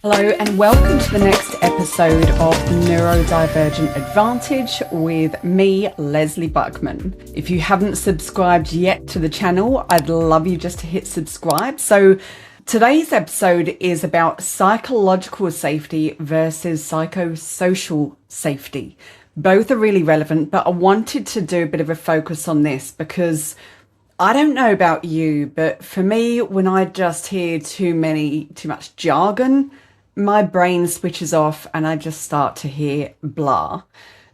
Hello and welcome to the next episode of Neurodivergent Advantage with me, Leslie Buckman. If you haven't subscribed yet to the channel, I'd love you just to hit subscribe. So today's episode is about psychological safety versus psychosocial safety. Both are really relevant, but I wanted to do a bit of a focus on this because I don't know about you, but for me, when I just hear too much jargon, my brain switches off and I just start to hear blah.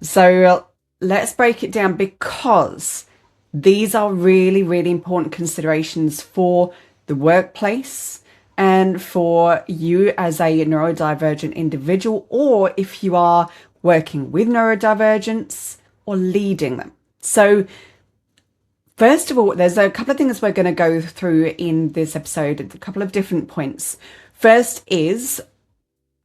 So let's break it down because these are really, really important considerations for the workplace and for you as a neurodivergent individual, or if you are working with neurodivergence or leading them. So first of all, there's a couple of things we're going to go through in this episode, a couple of different points. First is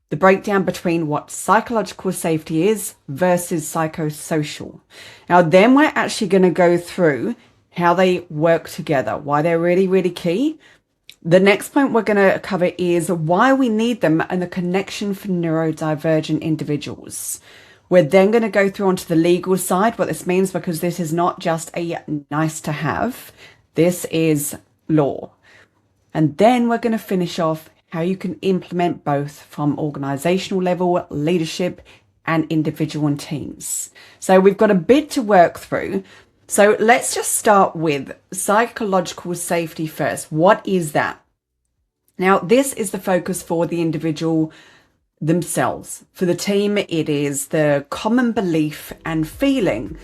the breakdown between what psychological safety is versus psychosocial. Now, then we're actually going to go through how they work together, why they're really, really key. The next point we're going to cover is why we need them and the connection for neurodivergent individuals. We're then going to go through onto the legal side, what this means, because this is not just a nice to have. This is law. And then we're going to finish off how you can implement both from organisational level, leadership, and individual and teams. So we've got a bit to work through. So let's just start with psychological safety first. What is that? Now, this is the focus for the individual themselves. For the team, it is the common belief and feeling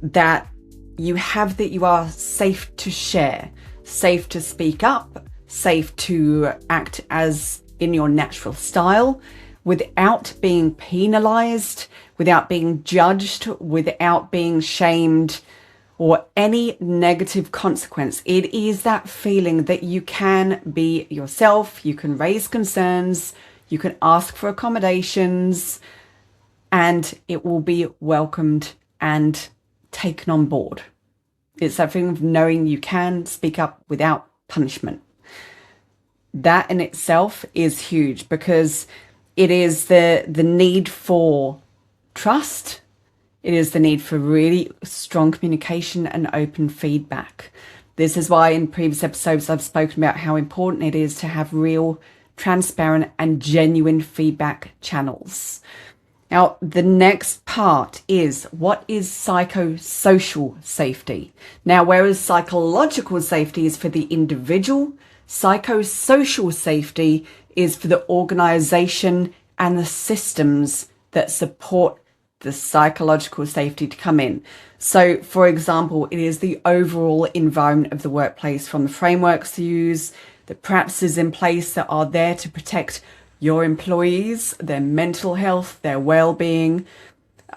that you have that you are safe to share, safe to speak up, safe to act as in your natural style without being penalized, without being judged, without being shamed or any negative consequence. It is that feeling that you can be yourself, you can raise concerns, you can ask for accommodations, and it will be welcomed and taken on board. It's that feeling of knowing you can speak up without punishment. That in itself is huge because it is the need for trust. It is the need for really strong communication and open feedback. This is why in previous episodes I've spoken about how important it is to have real, transparent and genuine feedback channels. Now, the next part is what is psychosocial safety? Now, whereas psychological safety is for the individual, psychosocial safety is for the organisation and the systems that support the psychological safety to come in. So, for example, it is the overall environment of the workplace, from the frameworks to use, the practices in place that are there to protect your employees, their mental health, their well-being,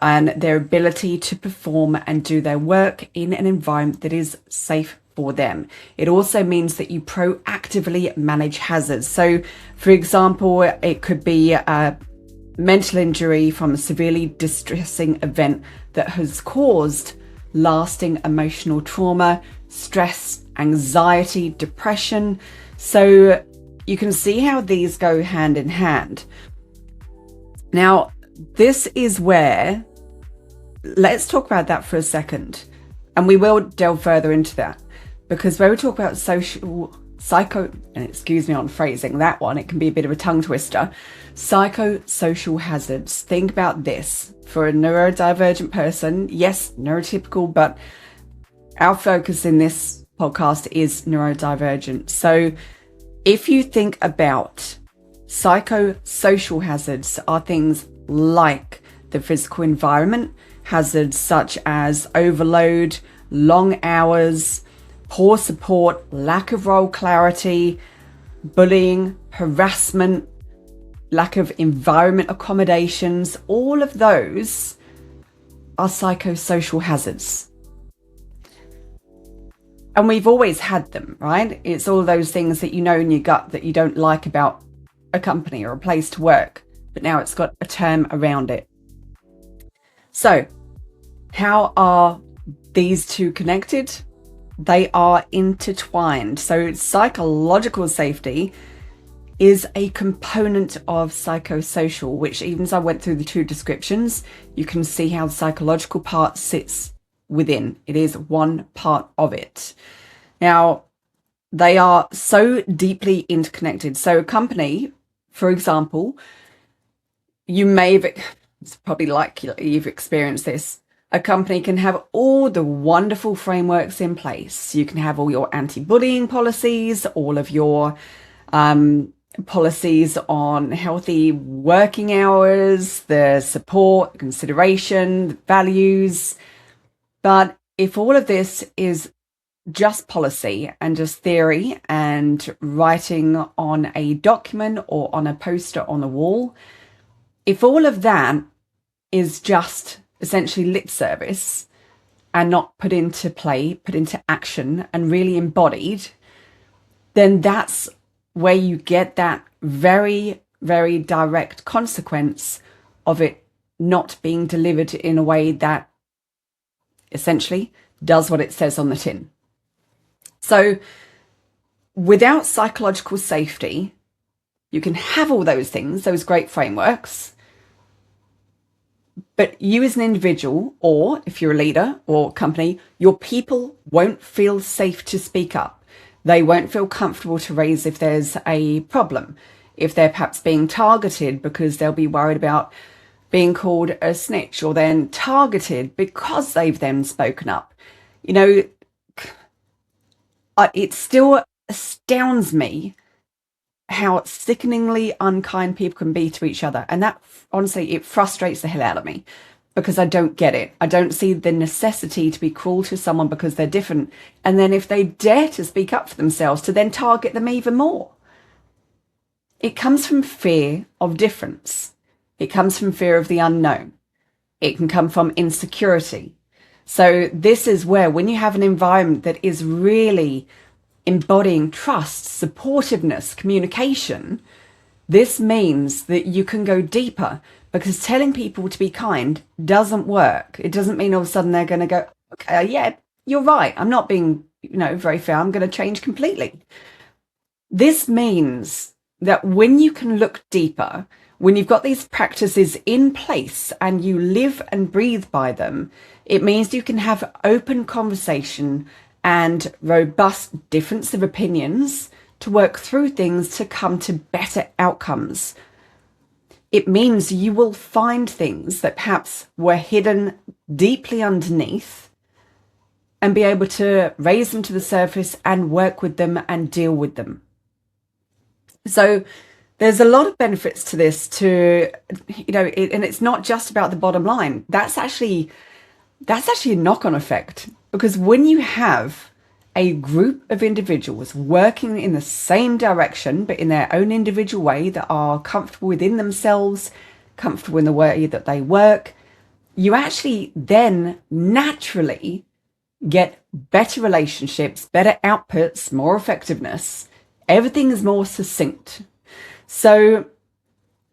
and their ability to perform and do their work in an environment that is safe for them. It also means that you proactively manage hazards. So, for example, it could be a mental injury from a severely distressing event that has caused lasting emotional trauma, stress, anxiety, depression. So you can see how these go hand in hand. Now, this is where, let's talk about that for a second. And we will delve further into that. Because when we talk about and excuse me on phrasing that one, it can be a bit of a tongue twister. Psychosocial hazards. Think about this. For a neurodivergent person, yes, neurotypical, but our focus in this podcast is neurodivergent. So if you think about psychosocial hazards are things like the physical environment, hazards such as overload, long hours, poor support, lack of role clarity, bullying, harassment, lack of environment accommodations, all of those are psychosocial hazards. And we've always had them, right? It's all those things that you know in your gut that you don't like about a company or a place to work, but now it's got a term around it. So, how are these two connected? They are intertwined. So psychological safety is a component of psychosocial, which even as I went through the two descriptions, you can see how the psychological part sits within. It is one part of it. Now, they are so deeply interconnected. So a company, for example, it's probably likely you've experienced this. A company can have all the wonderful frameworks in place. You can have all your anti-bullying policies, all of your policies on healthy working hours, the support, consideration, the values. But if all of this is just policy and just theory and writing on a document or on a poster on the wall, if all of that is just essentially lip service and not put into play, put into action and really embodied, then that's where you get that very, very direct consequence of it not being delivered in a way that essentially does what it says on the tin. So without psychological safety, you can have all those things, those great frameworks, but you as an individual, or if you're a leader or company, your people won't feel safe to speak up. They won't feel comfortable to raise if there's a problem, if they're perhaps being targeted because they'll be worried about being called a snitch, or then targeted because they've then spoken up. You know, it still astounds me how sickeningly unkind people can be to each other. And that, honestly, it frustrates the hell out of me because I don't get it. I don't see the necessity to be cruel to someone because they're different. And then if they dare to speak up for themselves, to then target them even more. It comes from fear of difference. It comes from fear of the unknown. It can come from insecurity. So this is where, when you have an environment that is really embodying trust, supportiveness, communication, this means that you can go deeper, because telling people to be kind doesn't work. It doesn't mean all of a sudden they're going to go, okay, yeah, you're right, I'm not being, very fair, I'm going to change completely. This means that when you can look deeper, when you've got these practices in place and you live and breathe by them, it means you can have open conversation and robust difference of opinions to work through things to come to better outcomes. It means you will find things that perhaps were hidden deeply underneath and be able to raise them to the surface and work with them and deal with them. So there's a lot of benefits to this, and it's not just about the bottom line. That's actually a knock-on effect, because when you have a group of individuals working in the same direction, but in their own individual way, that are comfortable within themselves, comfortable in the way that they work, you actually then naturally get better relationships, better outputs, more effectiveness. Everything is more succinct. So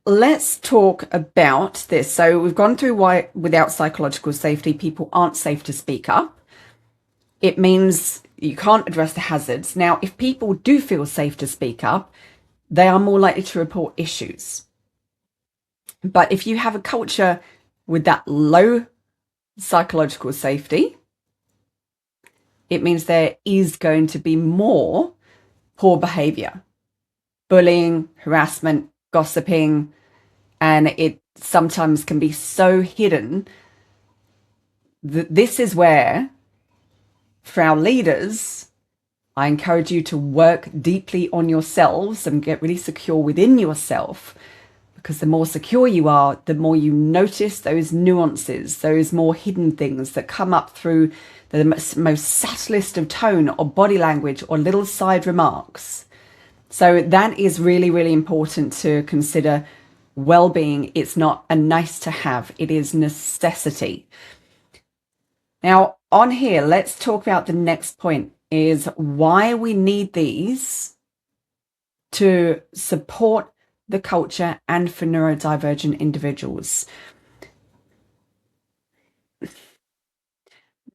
let's talk about this. So we've gone through why without psychological safety, people aren't safe to speak up. It means you can't address the hazards. Now, if people do feel safe to speak up, they are more likely to report issues. But if you have a culture with that low psychological safety, it means there is going to be more poor behavior, bullying, harassment, gossiping, and it sometimes can be so hidden that this is where, for our leaders, I encourage you to work deeply on yourselves and get really secure within yourself, because the more secure you are, the more you notice those nuances, those more hidden things that come up through the most subtlest of tone or body language or little side remarks. So that is really, really important to consider. Well-being, it's not a nice to have, it is necessity. Now, on here, let's talk about the next point, is why we need these to support the culture and for neurodivergent individuals.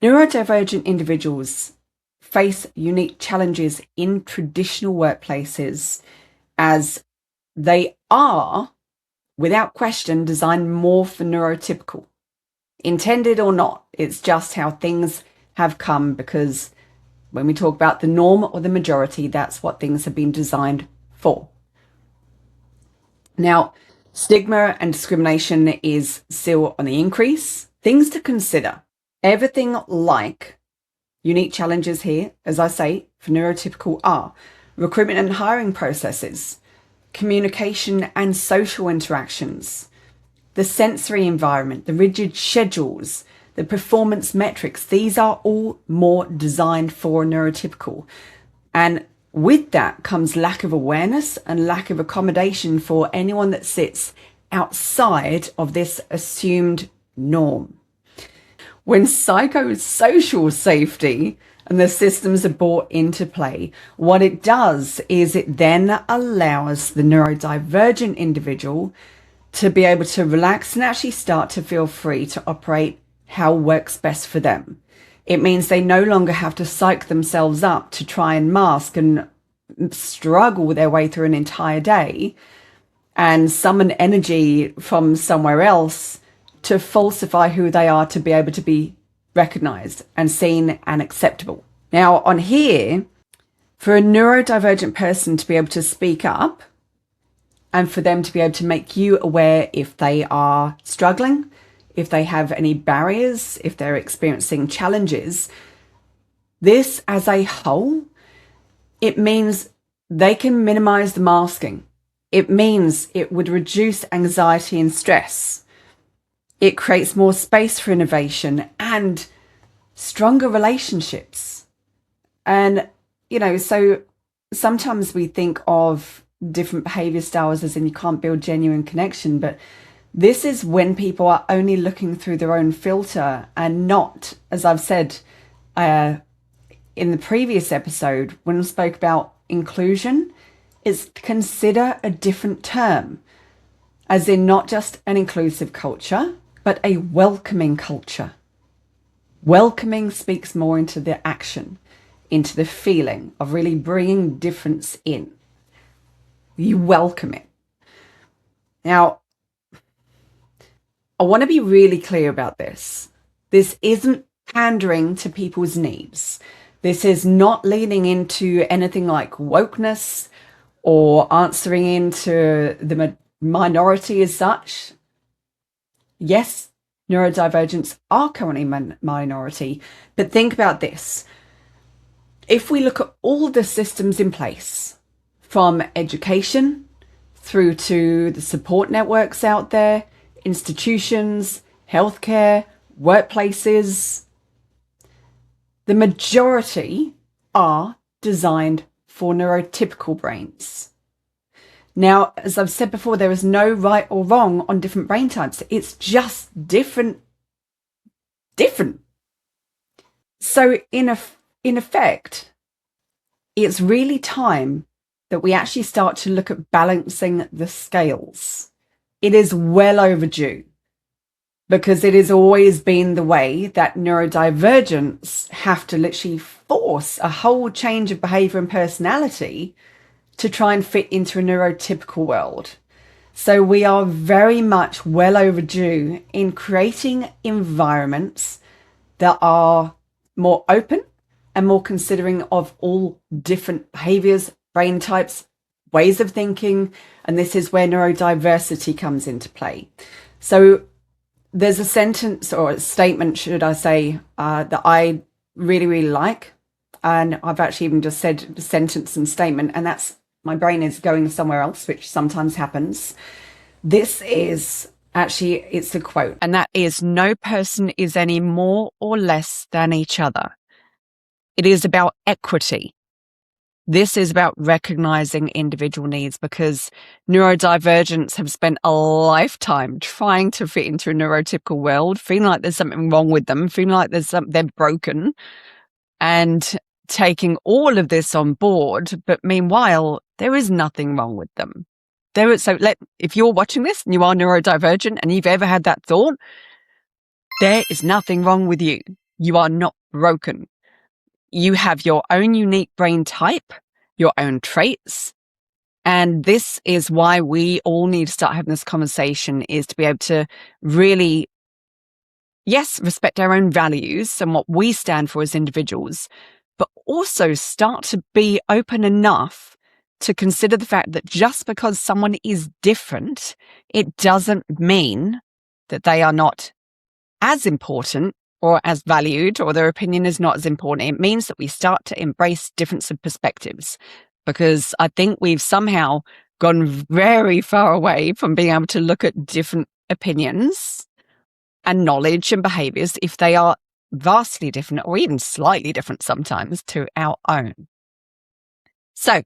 Neurodivergent individuals face unique challenges in traditional workplaces as they are, without question, designed more for neurotypical. Intended or not, it's just how things have come, because when we talk about the norm or the majority, that's what things have been designed for. Now, stigma and discrimination is still on the increase. Things to consider. Everything like unique challenges here, as I say, for neurotypical are recruitment and hiring processes, communication and social interactions, the sensory environment, the rigid schedules, the performance metrics. These are all more designed for neurotypical. And with that comes lack of awareness and lack of accommodation for anyone that sits outside of this assumed norm. When psychosocial safety and the systems are brought into play, what it does is it then allows the neurodivergent individual to be able to relax and actually start to feel free to operate how works best for them. It means they no longer have to psych themselves up to try and mask and struggle their way through an entire day and summon energy from somewhere else to falsify who they are to be able to be recognized and seen and acceptable. Now, on here, for a neurodivergent person to be able to speak up and for them to be able to make you aware if they are struggling, if they have any barriers, if they're experiencing challenges, this as a whole, it means they can minimize the masking. It means it would reduce anxiety and stress. It creates more space for innovation and stronger relationships. And, so sometimes we think of different behavior styles as in you can't build genuine connection, but this is when people are only looking through their own filter and not, as I've said in the previous episode, when I spoke about inclusion, is consider a different term, as in not just an inclusive culture, but a welcoming culture. Welcoming speaks more into the action, into the feeling of really bringing difference in. You welcome it. Now, I want to be really clear about this. This isn't pandering to people's needs. This is not leaning into anything like wokeness or answering into the minority as such. Yes, neurodivergents are currently minority, but think about this. If we look at all the systems in place, from education through to the support networks out there, institutions, healthcare, workplaces, the majority are designed for neurotypical brains. Now, as I've said before, there is no right or wrong on different brain types. It's just different. So in effect, it's really time that we actually start to look at balancing the scales. It is well overdue, because it has always been the way that neurodivergents have to literally force a whole change of behavior and personality to try and fit into a neurotypical world. So we are very much well overdue in creating environments that are more open and more considering of all different behaviors, brain types, ways of thinking, and this is where neurodiversity comes into play. So there's a sentence or a statement, should I say, that I really, really like, and I've actually even just said sentence and statement, and that's, my brain is going somewhere else, which sometimes happens. This is actually, it's a quote, and that is, "No person is any more or less than each other. It is about equity." This is about recognizing individual needs, because neurodivergents have spent a lifetime trying to fit into a neurotypical world, feeling like there's something wrong with them, feeling like they're broken, and taking all of this on board. But meanwhile, there is nothing wrong with them. If you're watching this and you are neurodivergent and you've ever had that thought, there is nothing wrong with you. You are not broken. You have your own unique brain type, your own traits, And this is why we all need to start having this conversation, is to be able to really, yes, respect our own values and what we stand for as individuals, but also start to be open enough to consider the fact that just because someone is different, it doesn't mean that they are not as important or as valued, or their opinion is not as important. It means that we start to embrace difference of perspectives, because I think we've somehow gone very far away from being able to look at different opinions and knowledge and behaviors if they are vastly different or even slightly different sometimes to our own. So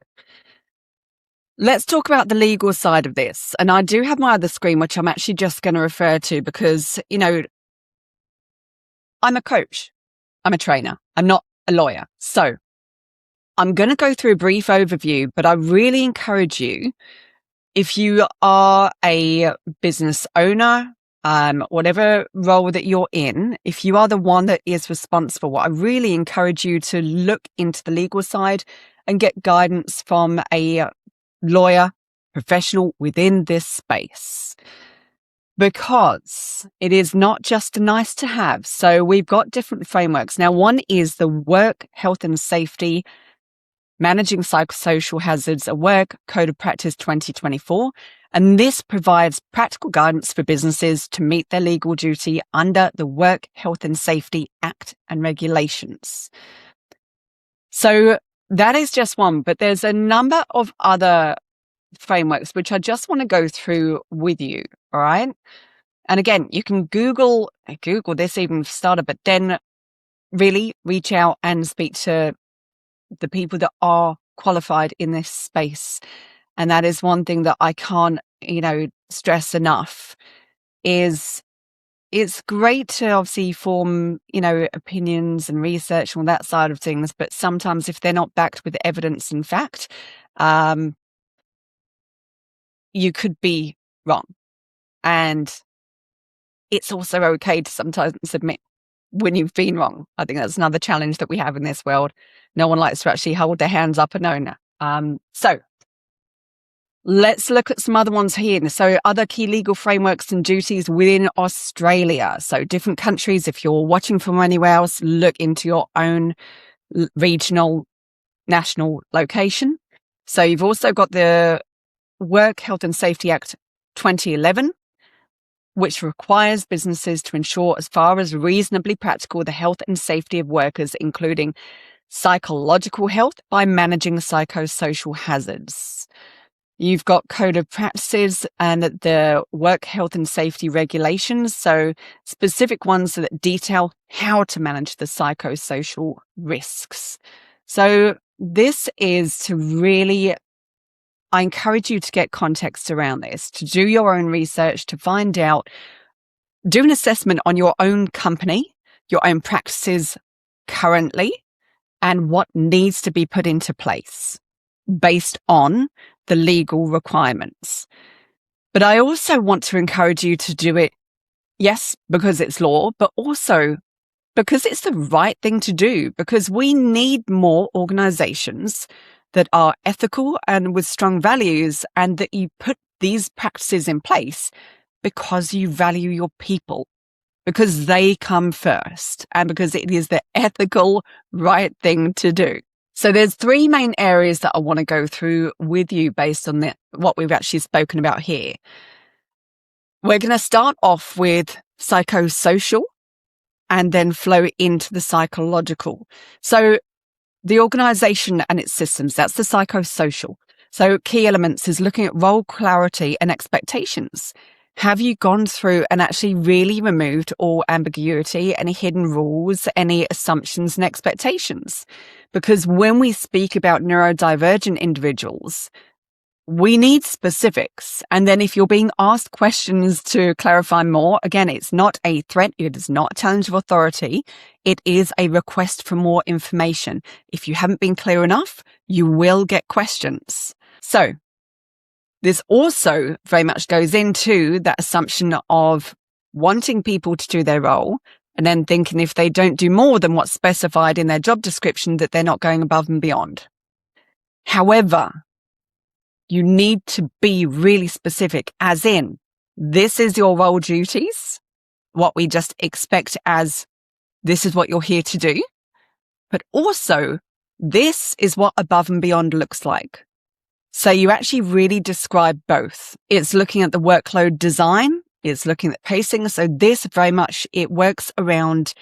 let's talk about the legal side of this. And I do have my other screen, which I'm actually just going to refer to because, I'm a coach. I'm a trainer. I'm not a lawyer. So I'm going to go through a brief overview, but I really encourage you, if you are a business owner, whatever role that you're in, if you are the one that is responsible, I really encourage you to look into the legal side and get guidance from a lawyer, professional within this space, because it is not just a nice to have. So we've got different frameworks. Now, one is the Work, Health and Safety, Managing Psychosocial Hazards at Work Code of Practice 2024. And this provides practical guidance for businesses to meet their legal duty under the Work, Health and Safety Act and regulations. So that is just one, but there's a number of other frameworks which I just want to go through with you. All right. And again, you can Google this even started, but then really reach out and speak to the people that are qualified in this space. And that is one thing that I can't, stress enough, is it's great to obviously form, opinions and research on that side of things. But sometimes if they're not backed with evidence and fact, you could be wrong. And it's also okay to sometimes admit when you've been wrong. I think that's another challenge that we have in this world. No one likes to actually hold their hands up and own. So let's look at some other ones here. So other key legal frameworks and duties within Australia. So different countries, if you're watching from anywhere else, look into your own regional, national location. So you've also got the Work, Health and Safety Act 2011, which requires businesses to ensure, as far as reasonably practical, the health and safety of workers, including psychological health, by managing psychosocial hazards. You've got Code of Practices and the Work Health and Safety Regulations, so specific ones that detail how to manage the psychosocial risks. So this is to really, I encourage you to get context around this, to do your own research, to find out, do an assessment on your own company, your own practices currently, and what needs to be put into place based on the legal requirements. But I also want to encourage you to do it, yes, because it's law, but also because it's the right thing to do, because we need more organizations that are ethical and with strong values, and that you put these practices in place because you value your people, because they come first, and because it is the ethical right thing to do. So there's three main areas that I want to go through with you based on what we've actually spoken about here. We're going to start off with psychosocial and then flow into the psychological. So the organization and its systems, that's the psychosocial. So key elements is looking at role clarity and expectations. Have you gone through and actually really removed all ambiguity, any hidden rules, any assumptions and expectations? Because when we speak about neurodivergent individuals, we need specifics. And then if you're being asked questions to clarify more, again, it's not a threat. It is not a challenge of authority. It is a request for more information. If you haven't been clear enough, you will get questions. So this also very much goes into that assumption of wanting people to do their role and then thinking if they don't do more than what's specified in their job description, that they're not going above and beyond. However, You need to be really specific, as in, this is your role duties, what we just expect as this is what you're here to do. But also, this is what above and beyond looks like. So you actually really describe both. It's looking at the workload design, it's looking at pacing. So this very much, it works around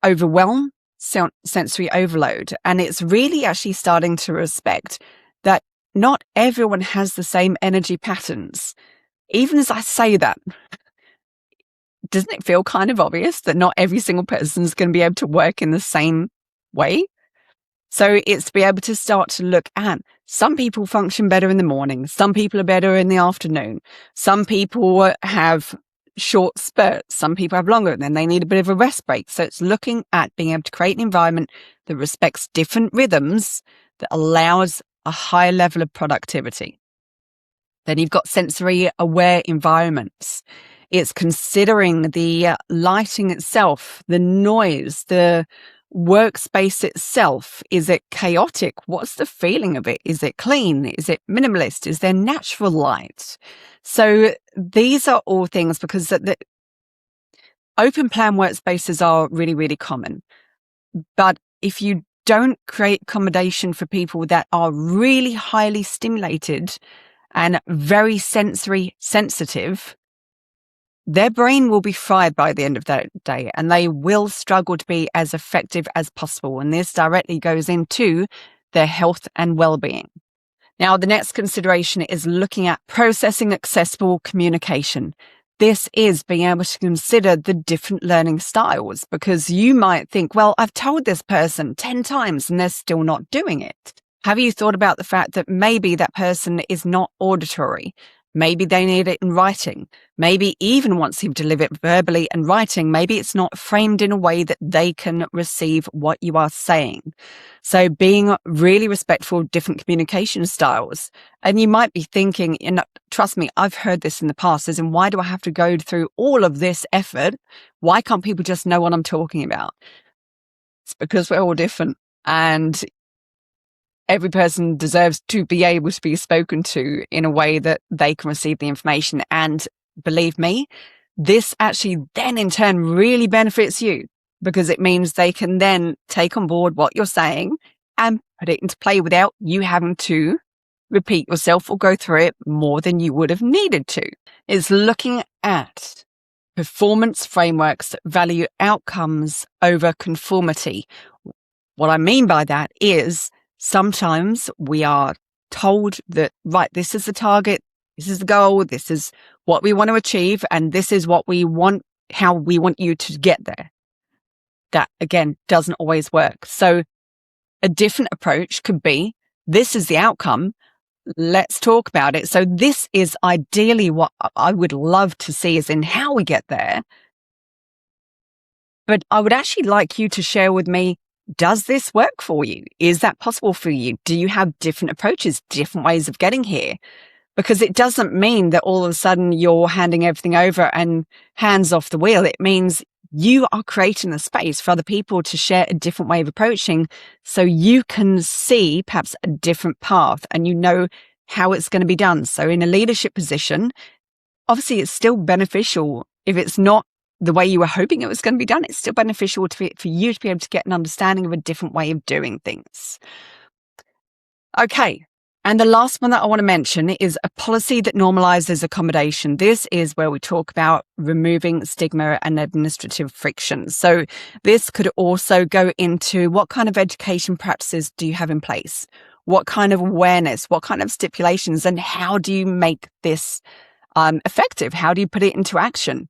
overwhelm, sensory overload. And it's really actually starting to respect that not everyone has the same energy patterns. Even as I say that, doesn't it feel kind of obvious that not every single person is going to be able to work in the same way? So it's to be able to start to look at, some people function better in the morning. Some people are better in the afternoon. Some people have short spurts. Some people have longer, and then they need a bit of a rest break. So it's looking at being able to create an environment that respects different rhythms that allows a high level of productivity. Then you've got sensory aware environments. It's considering the lighting itself, the noise, the workspace itself. Is it chaotic? What's the feeling of it? Is it clean? Is it minimalist? Is there natural light? So these are all things, because the open plan workspaces are really, really common. But if you don't create accommodation for people that are really highly stimulated and very sensory sensitive, their brain will be fried by the end of that day, and they will struggle to be as effective as possible. And this directly goes into their health and well-being. Now, the next consideration is looking at processing accessible communication. This is being able to consider the different learning styles, because you might think, well, I've told this person 10 times and they're still not doing it. Have you thought about the fact that maybe that person is not auditory? Maybe they need it in writing. Maybe even once you've delivered it verbally and writing, maybe it's not framed in a way that they can receive what you are saying. So being really respectful of different communication styles. And you might be thinking, and trust me, I've heard this in the past, as in, why do I have to go through all of this effort? Why can't people just know what I'm talking about? It's because we're all different. And every person deserves to be able to be spoken to in a way that they can receive the information. And believe me, this actually then in turn really benefits you, because it means they can then take on board what you're saying and put it into play without you having to repeat yourself or go through it more than you would have needed to. It's looking at performance frameworks that value outcomes over conformity. What I mean by that is, sometimes we are told that, right, this is the target, this is the goal, this is what we want to achieve, and this is what we want, how we want you to get there. That, again, doesn't always work. So a different approach could be, this is the outcome, let's talk about it. So this is ideally what I would love to see, as in how we get there. But I would actually like you to share with me, does this work for you? Is that possible for you? Do you have different approaches, different ways of getting here? Because it doesn't mean that all of a sudden you're handing everything over and hands off the wheel. It means you are creating the space for other people to share a different way of approaching, so you can see perhaps a different path and you know how it's going to be done. So in a leadership position, obviously it's still beneficial. If it's not the way you were hoping it was going to be done, it's still beneficial for you to be able to get an understanding of a different way of doing things. Okay. And the last one that I want to mention is a policy that normalizes accommodation. This is where we talk about removing stigma and administrative friction. So this could also go into, what kind of education practices do you have in place? What kind of awareness? What kind of stipulations? And how do you make this effective? How do you put it into action?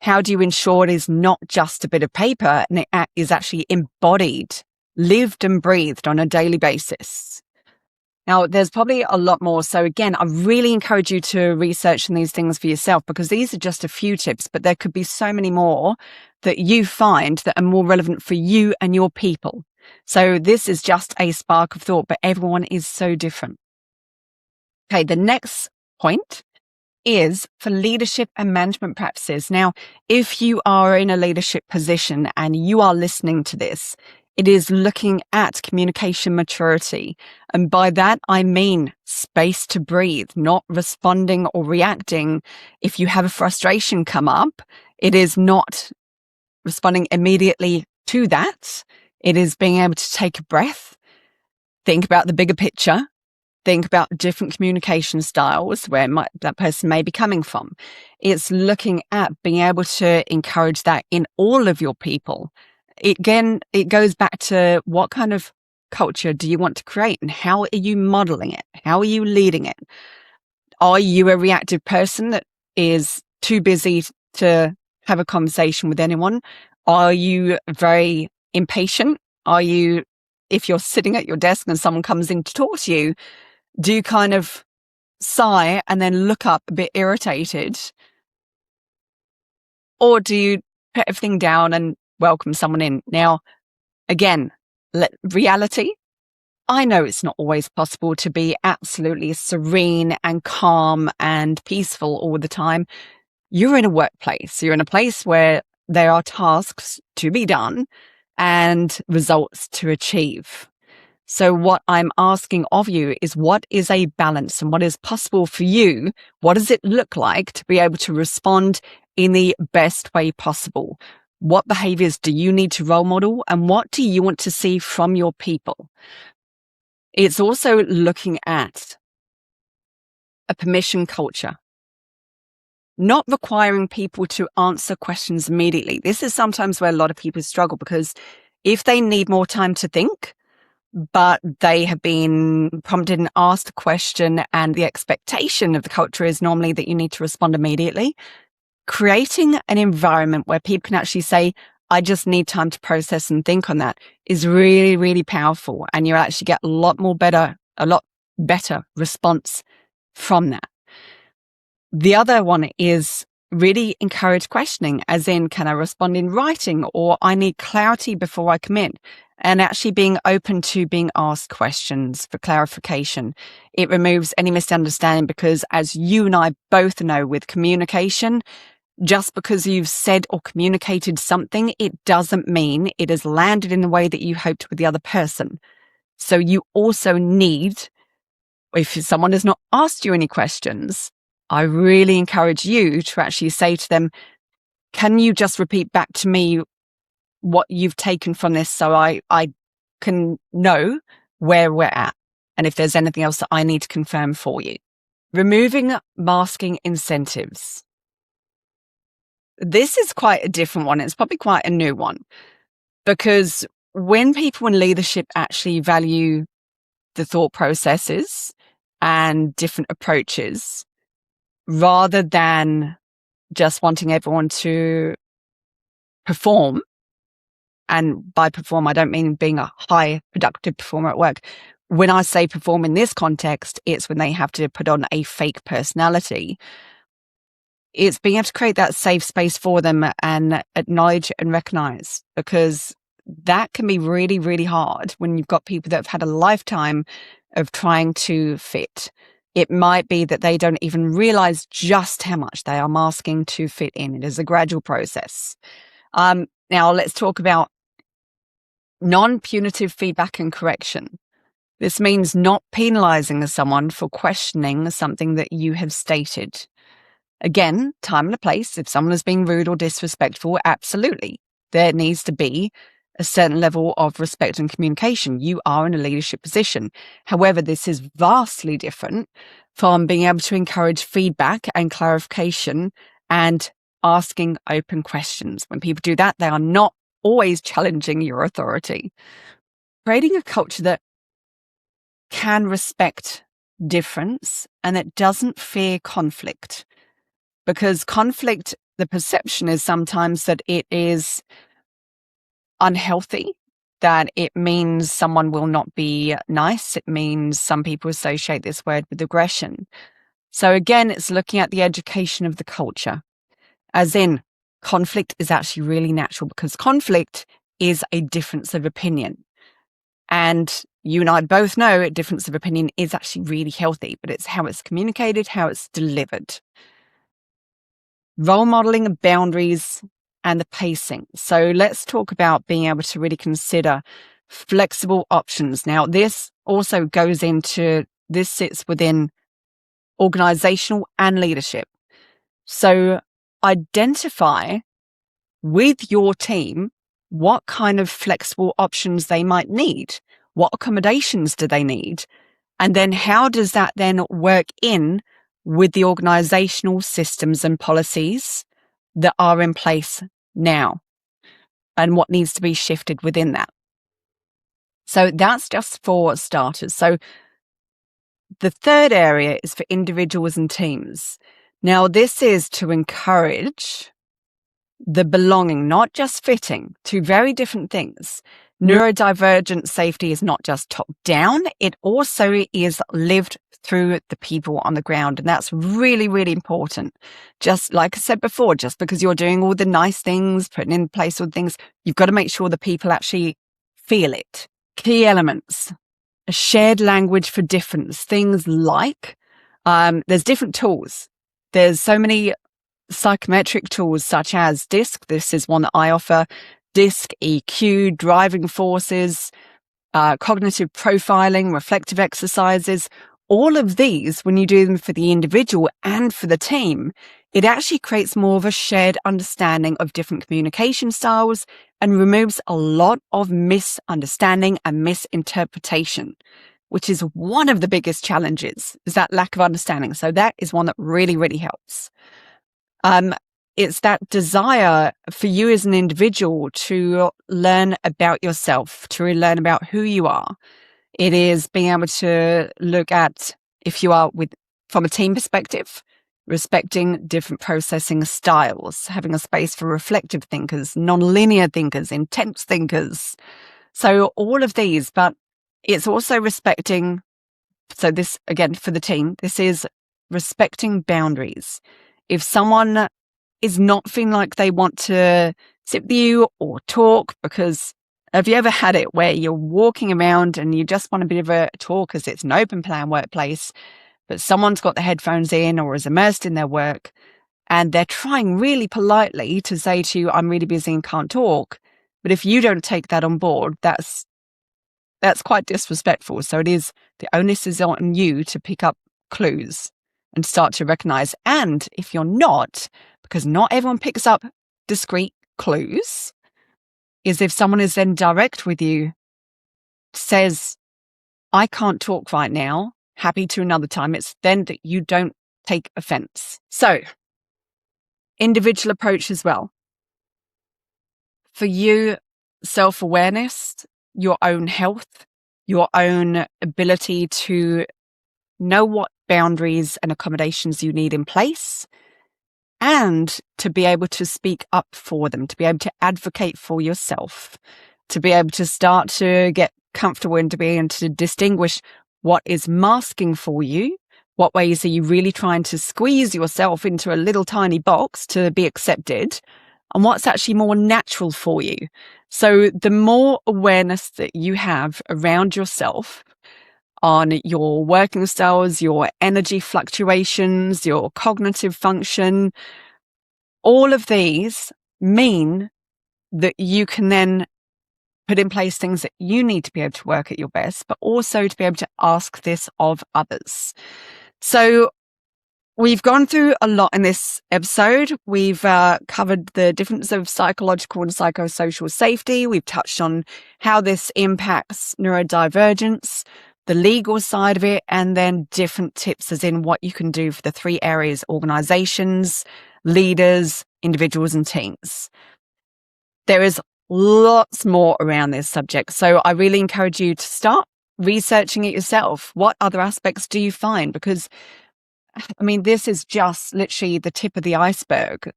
How do you ensure it is not just a bit of paper and it is actually embodied, lived and breathed on a daily basis? Now, there's probably a lot more. So again, I really encourage you to research these things for yourself, because these are just a few tips, but there could be so many more that you find that are more relevant for you and your people. So this is just a spark of thought, but everyone is so different. Okay, the next point is for leadership and management practices. Now, if you are in a leadership position and you are listening to this, It is looking at communication maturity. And by that, I mean space to breathe, not responding or reacting. If you have a frustration come up, it is not responding immediately to that. It is being able to take a breath, think about the bigger picture, think about different communication styles where that person may be coming from. It's looking at being able to encourage that in all of your people. Again, it goes back to what kind of culture do you want to create and how are you modeling it? How are you leading it? Are you a reactive person that is too busy to have a conversation with anyone? Are you very impatient? If you're sitting at your desk and someone comes in to talk to you, do you kind of sigh and then look up a bit irritated? Or do you put everything down and welcome someone in? Now, again, reality, I know it's not always possible to be absolutely serene and calm and peaceful all the time. You're in a workplace. You're in a place where there are tasks to be done and results to achieve. So what I'm asking of you is, what is a balance and what is possible for you? What does it look like to be able to respond in the best way possible? What behaviors do you need to role model and what do you want to see from your people? It's also looking at a permission culture, not requiring people to answer questions immediately. This is sometimes where a lot of people struggle, because if they need more time to think, but they have been prompted and asked a question and the expectation of the culture is normally that you need to respond immediately, creating an environment where people can actually say, I just need time to process and think on that, is really, really powerful. And you actually get a lot better response from that. The other one is really encourage questioning, as in, can I respond in writing, or I need clarity before I commit? And actually being open to being asked questions for clarification. It removes any misunderstanding, because as you and I both know with communication, just because you've said or communicated something, it doesn't mean it has landed in the way that you hoped with the other person. So you also need, if someone has not asked you any questions, I really encourage you to actually say to them, can you just repeat back to me what you've taken from this so I can know where we're at and if there's anything else that I need to confirm for you. Removing masking incentives. This is quite a different one. It's probably quite a new one, because when people in leadership actually value the thought processes and different approaches, rather than just wanting everyone to perform, and by perform, I don't mean being a high productive performer at work. When I say perform in this context, it's when they have to put on a fake personality. It's being able to create that safe space for them and acknowledge and recognize, because that can be really, really hard when you've got people that have had a lifetime of trying to fit. It might be that they don't even realize just how much they are masking to fit in. It is a gradual process. Now let's talk about non-punitive feedback and correction. This means not penalizing someone for questioning something that you have stated. Again, time and a place. If someone is being rude or disrespectful, absolutely. There needs to be a certain level of respect and communication. You are in a leadership position. However, this is vastly different from being able to encourage feedback and clarification and asking open questions. When people do that, they are not always challenging your authority. Creating a culture that can respect difference and that doesn't fear conflict. Because conflict, the perception is sometimes that it is unhealthy, that it means someone will not be nice. It means some people associate this word with aggression. So again, it's looking at the education of the culture, as in conflict is actually really natural, because conflict is a difference of opinion. And you and I both know a difference of opinion is actually really healthy, but it's how it's communicated, how it's delivered. Role modeling of boundaries and the pacing. So let's talk about being able to really consider flexible options. Now, this also this sits within organizational and leadership. So identify with your team what kind of flexible options they might need. What accommodations do they need? And then how does that then work in with the organizational systems and policies that are in place now, and what needs to be shifted within that? So that's just for starters. So the third area is for individuals and teams. Now, this is to encourage the belonging, not just fitting, two very different things. Neurodivergent safety is not just top down, it also is lived through the people on the ground. And that's really, really important. Just like I said before, just because you're doing all the nice things, putting in place all the things, you've got to make sure the people actually feel it. Key elements: a shared language for difference. Things like, there's different tools. There's so many psychometric tools such as DISC. This is one that I offer. DISC, EQ, driving forces, cognitive profiling, reflective exercises. All of these, when you do them for the individual and for the team, it actually creates more of a shared understanding of different communication styles and removes a lot of misunderstanding and misinterpretation, which is one of the biggest challenges, is that lack of understanding. So that is one that really, really helps. It's that desire for you as an individual to learn about yourself, to learn about who you are. It is being able to look at, if you are from a team perspective, respecting different processing styles, having a space for reflective thinkers, non-linear thinkers, intense thinkers. So all of these, but it's also respecting, so this again for the team, this is respecting boundaries. If someone is not feeling like they want to sit with you or talk, because have you ever had it where you're walking around and you just want a bit of a talk because it's an open plan workplace, but someone's got the headphones in or is immersed in their work and they're trying really politely to say to you, I'm really busy and can't talk. But if you don't take that on board, that's quite disrespectful. So it is, the onus is on you to pick up clues and start to recognize. And if you're not, because not everyone picks up discrete clues, is if someone is then direct with you, says, I can't talk right now, happy to another time, it's then that you don't take offense. So, individual approach as well. For you, self-awareness, your own health, your own ability to know what boundaries and accommodations you need in place, and to be able to speak up for them, to be able to advocate for yourself, to be able to start to get comfortable and to be able to distinguish what is masking for you, what ways are you really trying to squeeze yourself into a little tiny box to be accepted, and what's actually more natural for you. So the more awareness that you have around yourself, on your working styles, your energy fluctuations, your cognitive function, all of these mean that you can then put in place things that you need to be able to work at your best, but also to be able to ask this of others. So we've gone through a lot in this episode. We've covered the difference of psychological and psychosocial safety. We've touched on how this impacts neurodivergence, the legal side of it, and then different tips as in what you can do for the three areas: organizations, leaders, individuals, and teams. There is lots more around this subject. So I really encourage you to start researching it yourself. What other aspects do you find? Because, I mean, this is just literally the tip of the iceberg.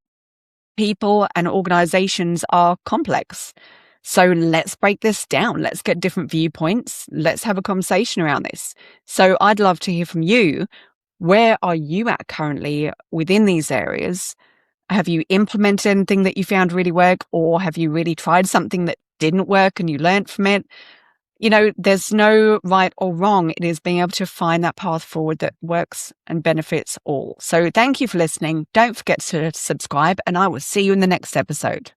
People and organizations are complex. So let's break this down. Let's get different viewpoints. Let's have a conversation around this. So I'd love to hear from you. Where are you at currently within these areas? Have you implemented anything that you found really work, or have you really tried something that didn't work and you learned from it? there's no right or wrong. It is being able to find that path forward that works and benefits all. So thank you for listening. Don't forget to subscribe, and I will see you in the next episode.